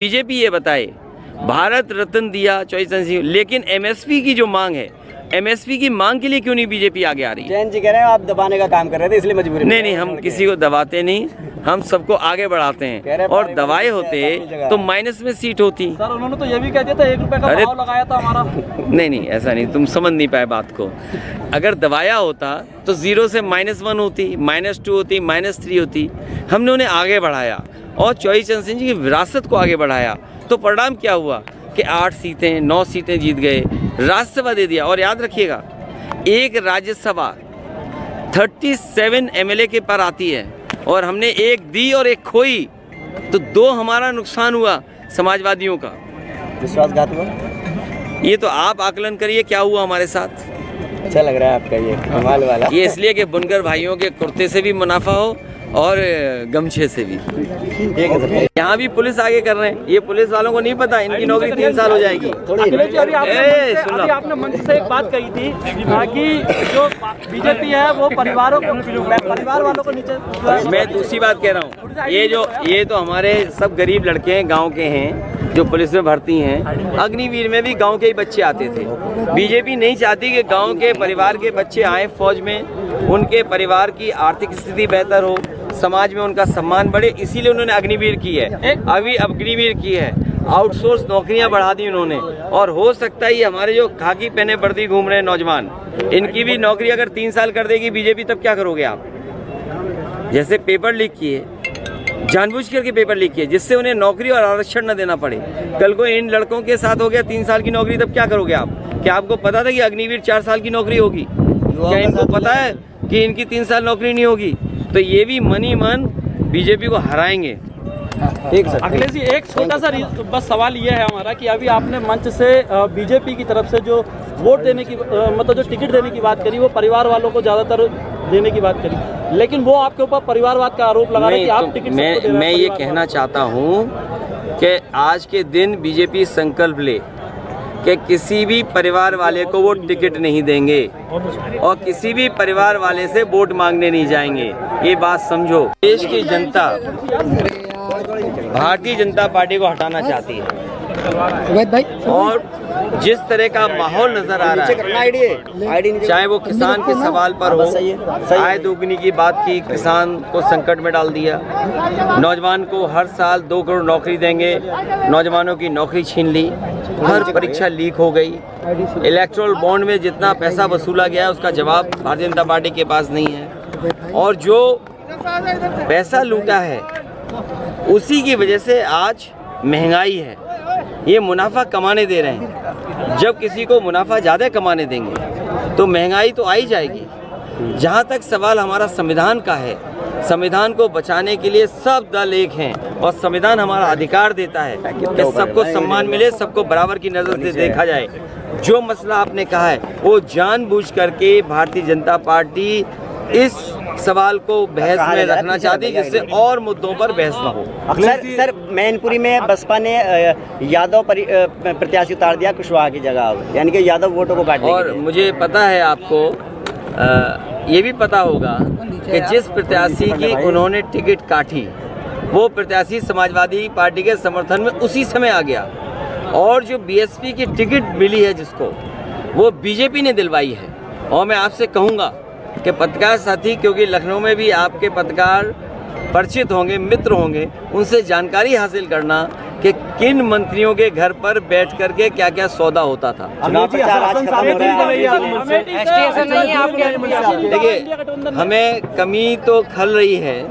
BJP ये बताए भारत रत्न दिया चॉइस, लेकिन एमएसपी की जो मांग है, एमएसपी की मांग के लिए क्यों नहीं बीजेपी आगे आ रही है? जैन जी कह रहे हैं आप दबाने का काम कर रहे थे इसलिए मजबूरी। नहीं, हम किसी को दबाते नहीं, हम सबको आगे बढ़ाते हैं। और दबाए होते तो माइनस में सीट होती। सर उन्होंने तो ये भी कह दिया था 1 रुपए का भाव लगाया था हमारा। नहीं, ऐसा नहीं, तुम समझ नहीं पाए बात को। अगर दबाया होता तो 0 से -1 होती, -2 होती, -3 होती। हमने उन्हें आगे बढ़ाया और चॉइस चरण जी की विरासत को आगे बढ़ाया। तो परिणाम क्या हुआ कि 8 सीटें 9 सीटें जीत गए, राज्यसभा दे दिया। और याद रखिएगा, एक राज्यसभा 37 एमएलए के पर आती है और हमने एक दी और एक खोई, तो 2 हमारा नुकसान हुआ समाजवादियों का। विश्वासघात हुआ। ये तो आप आकलन करिए क्या हुआ हमारे साथ। अच्छा लग रहा है आपका ये कमाल वाला। ये इसलिए कि बुनकर भाइयों के कुर्ते से भी मुनाफा हो और गमछे से भी। यहाँ भी पुलिस आगे कर रहे हैं, ये पुलिस वालों को नहीं पता इनकी नौकरी 3 साल हो जाएगी। अभी आपने मंच से एक बात कही थी कि जो बीजेपी है वो परिवार वालों को नीचे। मैं दूसरी बात कह रहा हूँ, ये तो हमारे सब गरीब लड़के हैं, गांव के हैं जो पुलिस में भर्ती हैं। अग्निवीर में भी गांव के ही बच्चे आते थे। बीजेपी नहीं चाहती कि गांव के परिवार के बच्चे आए फौज में, उनके परिवार की आर्थिक स्थिति बेहतर हो, समाज में उनका सम्मान बढ़े, इसीलिए उन्होंने अग्निवीर की है। अभी अग्निवीर की है, आउटसोर्स नौकरियां बढ़ा दी उन्होंने। और हो सकता है ये हमारे जो खाकी पहने वर्दी घूम रहे हैं नौजवान, इनकी भी नौकरी अगर 3 साल कर देगी बीजेपी, तब क्या करोगे आप? जैसे पेपर लीक किए, जानबूझ करके पेपर लीक किए, जिससे उन्हें नौकरी और आरक्षण न देना पड़े। कल को इन लड़कों के साथ हो गया 3 साल की नौकरी, तब क्या करोगे आप? क्या आपको पता था कि अग्निवीर 4 साल की नौकरी होगी? क्या इनको पता है कि इनकी 3 साल नौकरी नहीं होगी? तो ये भी मन ही मन बीजेपी को हराएंगे। अखिलेश जी, एक छोटा सा बस सवाल ये है हमारा कि अभी आपने मंच से बीजेपी की तरफ से जो वोट देने की मतलब जो टिकट देने की बात करी, वो परिवार वालों को ज़्यादातर देने की बात करी, लेकिन वो आपके ऊपर परिवारवाद का आरोप लगा रहे हैं कि आप टिकट सबको दे रहे हैं। मैं ये कहना चाहता हूँ कि आज के दिन बीजेपी संकल्प ले कि किसी भी परिवार वाले को वो टिकट नहीं देंगे और किसी भी परिवार वाले से वोट मांगने नहीं जाएंगे। ये बात समझो। देश की जनता भारतीय जनता पार्टी को हटाना चाहती है और जिस तरह का माहौल नजर आ रहा है, चाहे वो किसान के सवाल पर हो, आय दोगुनी की बात की, किसान को संकट में डाल दिया, नौजवान को हर साल 2 करोड़ नौकरी देंगे, नौजवानों की नौकरी छीन ली, हर परीक्षा लीक हो गई, इलेक्टोरल बॉन्ड में जितना पैसा वसूला गया उसका जवाब भारतीय जनता पार्टी के पास नहीं है। और जो पैसा लूटा है उसी की वजह से आज महंगाई है। ये मुनाफा कमाने दे रहे हैं। जब किसी को मुनाफा ज़्यादा कमाने देंगे तो महंगाई तो आ ही जाएगी। जहाँ तक सवाल हमारा संविधान का है, संविधान को बचाने के लिए सब दल एक हैं और संविधान हमारा अधिकार देता है कि सबको सम्मान मिले, सबको बराबर की नज़र से देखा जाए। जो मसला आपने कहा है वो जानबूझ करके भारतीय जनता पार्टी इस सवाल को बहस में रखना चाहती है, जिससे और मुद्दों पर बहस न हो। सर मैनपुरी में बसपा ने यादव प्रत्याशी उतार दिया कुशवाहा की जगह, यानी कि यादव वोटों को काटने। और मुझे पता है, आपको ये भी पता होगा कि जिस प्रत्याशी की उन्होंने टिकट काटी वो प्रत्याशी समाजवादी पार्टी के समर्थन में उसी समय आ गया, और जो बीएसपी की टिकट मिली है जिसको, वो बीजेपी ने दिलवाई है। और मैं आपसे कहूँगा कि पत्रकार साथी, क्योंकि लखनऊ में भी आपके पत्रकार परिचित होंगे, मित्र होंगे, उनसे जानकारी हासिल करना कि किन मंत्रियों के घर पर बैठ करके क्या क्या सौदा होता था। देखिए, हमें कमी तो खल रही है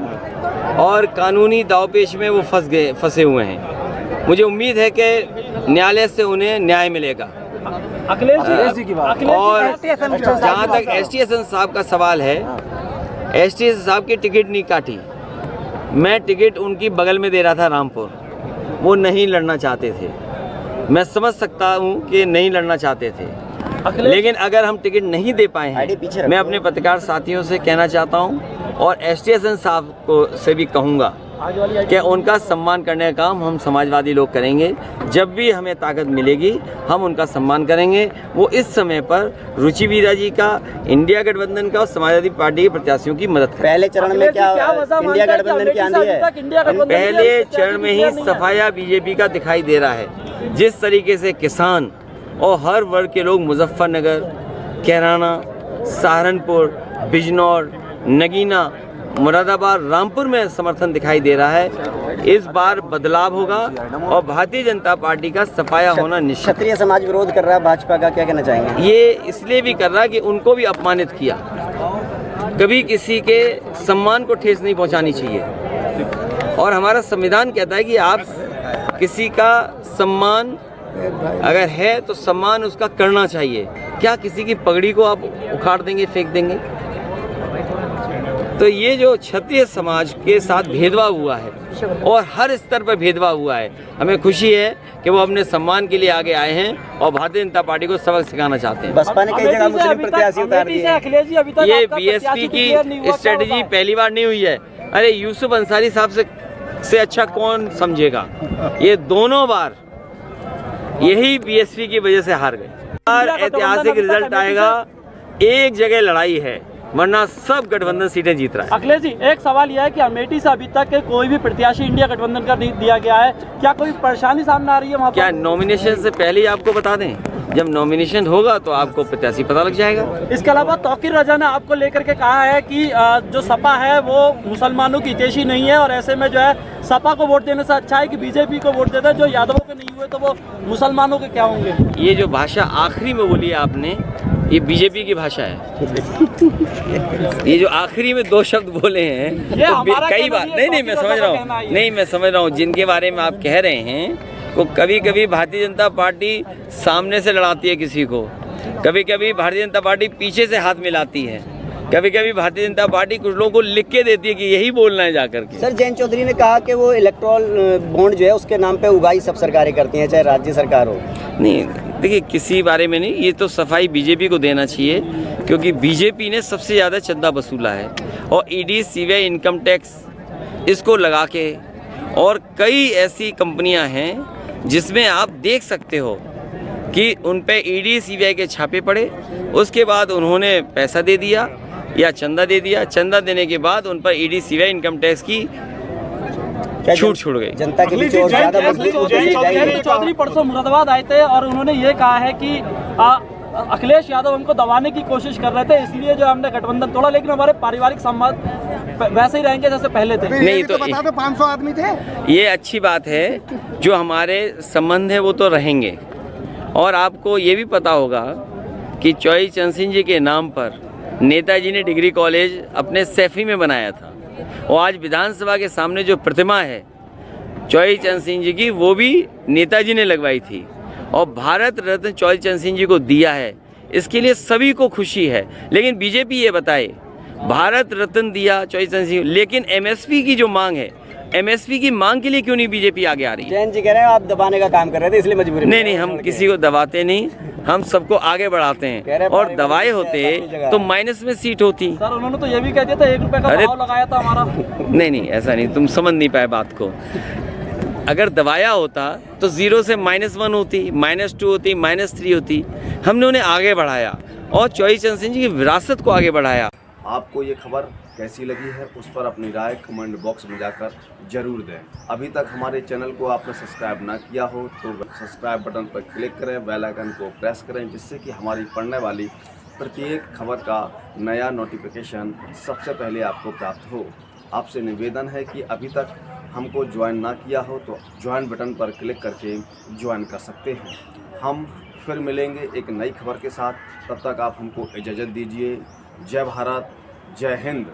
और कानूनी दावपेच में वो फंसे हुए हैं। मुझे उम्मीद है कि न्यायालय से उन्हें न्याय मिलेगा। अखिलेश जी की बात। और जहाँ तक ST साहब का सवाल है, ST साहब की टिकट नहीं काटी, मैं टिकट उनकी बगल में दे रहा था रामपुर, वो नहीं लड़ना चाहते थे। मैं समझ सकता हूँ कि नहीं लड़ना चाहते थे, लेकिन अगर हम टिकट नहीं दे पाए हैं, मैं अपने पत्रकार साथियों से कहना चाहता हूँ और ST साहब को से भी कहूँगा कि उनका सम्मान करने का काम हम समाजवादी लोग करेंगे। जब भी हमें ताकत मिलेगी हम उनका सम्मान करेंगे। वो इस समय पर रुचि वीरा जी का, इंडिया गठबंधन का और समाजवादी पार्टी के प्रत्याशियों की मदद करें। पहले चरण में क्या इंडिया गठबंधन की आंधी है? पहले चरण में ही सफाया बीजेपी का दिखाई दे रहा है। जिस तरीके से किसान और हर वर्ग के लोग मुजफ्फरनगर, कैराना, सहारनपुर, बिजनौर, नगीना, मुरादाबाद, रामपुर में समर्थन दिखाई दे रहा है। इस बार बदलाव होगा और भारतीय जनता पार्टी का सफाया होना निश्चित। क्षत्रिय समाज विरोध कर रहा है भाजपा का, क्या कहना चाहेंगे? ये इसलिए भी कर रहा है कि उनको भी अपमानित किया। कभी किसी के सम्मान को ठेस नहीं पहुंचानी चाहिए और हमारा संविधान कहता है कि आप किसी का सम्मान अगर है तो सम्मान उसका करना चाहिए। क्या किसी की पगड़ी को आप उखाड़ देंगे, फेंक देंगे? तो ये जो क्षत्रिय समाज के साथ भेदभाव हुआ है और हर स्तर पर भेदभाव हुआ है, हमें खुशी है कि वो अपने सम्मान के लिए आगे आए हैं और भारतीय जनता पार्टी को सबक सिखाना चाहते हैं। बसपा ने कई जगह मुस्लिम प्रत्याशी उतार दिए। ये बीएसपी की स्ट्रेटजी पहली बार नहीं हुई है। अरे यूसुफ अंसारी साहब से अच्छा कौन समझेगा? ये दोनों बार यही बीएसपी की वजह से हार गए। ऐतिहासिक रिजल्ट आएगा। एक जगह लड़ाई है वरना सब गठबंधन सीटें जीत रहा है। अखिलेश जी, एक सवाल यह है कि अमेठी से अभी तक कोई भी प्रत्याशी इंडिया गठबंधन का नहीं दिया गया है। क्या कोई परेशानी सामने आ रही है वहाँ पर? क्या नॉमिनेशन से पहले ही आपको बता दें? जब नॉमिनेशन होगा तो आपको प्रत्याशी पता लग जाएगा। इसके अलावा तौकीर रजा ने आपको लेकर के कहा है कि जो सपा है वो मुसलमानों की हितैषी नहीं है और ऐसे में जो है सपा को वोट देने से अच्छा है कि बीजेपी को वोट देता है। जो यादवों के नहीं हुए तो वो मुसलमानों के क्या होंगे? ये जो भाषा आखिरी में बोली आपने, ये बीजेपी की भाषा है। ये जो आखिरी में दो शब्द बोले हैं तो कई बार नहीं मैं समझ रहा हूँ, नहीं मैं समझ रहा हूँ जिनके बारे में आप कह रहे हैं वो कभी कभी भारतीय जनता पार्टी सामने से लड़ाती है किसी को, कभी कभी भारतीय जनता पार्टी पीछे से हाथ मिलाती है, कभी कभी भारतीय जनता पार्टी कुछ लोगों को लिख के देती है कि यही बोलना है जाकर के। सर, जयंत चौधरी ने कहा कि वो इलेक्ट्रॉल बॉन्ड जो है उसके नाम पे उगाही सब सरकारें करती हैं, चाहे राज्य सरकार हो। नहीं देखिए, किसी बारे में नहीं, ये तो सफाई बीजेपी को देना चाहिए क्योंकि बीजेपी ने सबसे ज़्यादा चंदा वसूला है और ईडी, सीबीआई, इनकम टैक्स इसको लगा के और कई ऐसी कंपनियां हैं जिसमें आप देख सकते हो कि उन पे ईडी, सीबीआई के छापे पड़े, उसके बाद उन्होंने पैसा दे दिया या चंदा दे दिया, चंदा देने के बाद उन पर ईडी, सीबीआई, इनकम टैक्स की छूट छूट गई। जनता के बीच और ज़्यादा चौधरी परसों मुरादाबाद आए थे और उन्होंने ये कहा है कि अखिलेश यादव हमको दबाने की कोशिश कर रहे थे, इसलिए जो हमने गठबंधन तोड़ा, लेकिन हमारे पारिवारिक संबंध वैसे ही रहेंगे जैसे पहले थे। नहीं तो 500 आदमी थे। ये अच्छी बात है, जो हमारे संबंध है वो तो रहेंगे। और आपको ये भी पता होगा कि चौधरी चरण सिंह जी के नाम पर नेताजी ने डिग्री कॉलेज अपने सैफी में बनाया था और आज विधानसभा के सामने जो प्रतिमा है चौधरी चरण सिंह जी की, वो भी नेताजी ने लगवाई थी और भारत रत्न चौधरी चरण सिंह जी को दिया है। इसके लिए सभी को खुशी है। लेकिन बीजेपी ये बताए, भारत रत्न दिया चौधरी चरण सिंह, लेकिन एमएसपी की जो मांग है, एमएसपी की मांग के लिए क्यों नहीं बीजेपी आगे आ रही है? जयंत जी कह रहे हैं आप दबाने का काम कर रहे थे इसलिए मजबूरी। नहीं, हम किसी को दबाते नहीं, हम सबको आगे बढ़ाते हैं और दबाए होते तो माइनस में सीट होती। सर, उन्होंने तो ये भी कह दिया था 1 रुपए का भाव लगाया था हमारा। नहीं ऐसा नहीं, तुम समझ नहीं पाए बात को। अगर दबाया होता तो 0 से -1 होती, -2 होती, -3 होती। हमने उन्हें आगे बढ़ाया और चौधरी चरण सिंह जी की विरासत को आगे बढ़ाया। आपको ये खबर कैसी लगी है उस पर अपनी राय कमेंट बॉक्स में जाकर जरूर दें। अभी तक हमारे चैनल को आपने सब्सक्राइब ना किया हो तो सब्सक्राइब बटन पर क्लिक करें, बेल आइकन को प्रेस करें, जिससे कि हमारी पढ़ने वाली प्रत्येक खबर का नया नोटिफिकेशन सबसे पहले आपको प्राप्त हो। आपसे निवेदन है कि अभी तक हमको ज्वाइन ना किया हो तो ज्वाइन बटन पर क्लिक करके ज्वाइन कर सकते हैं। हम फिर मिलेंगे एक नई खबर के साथ, तब तक आप हमको इजाज़त दीजिए। जय भारत, जय हिंद।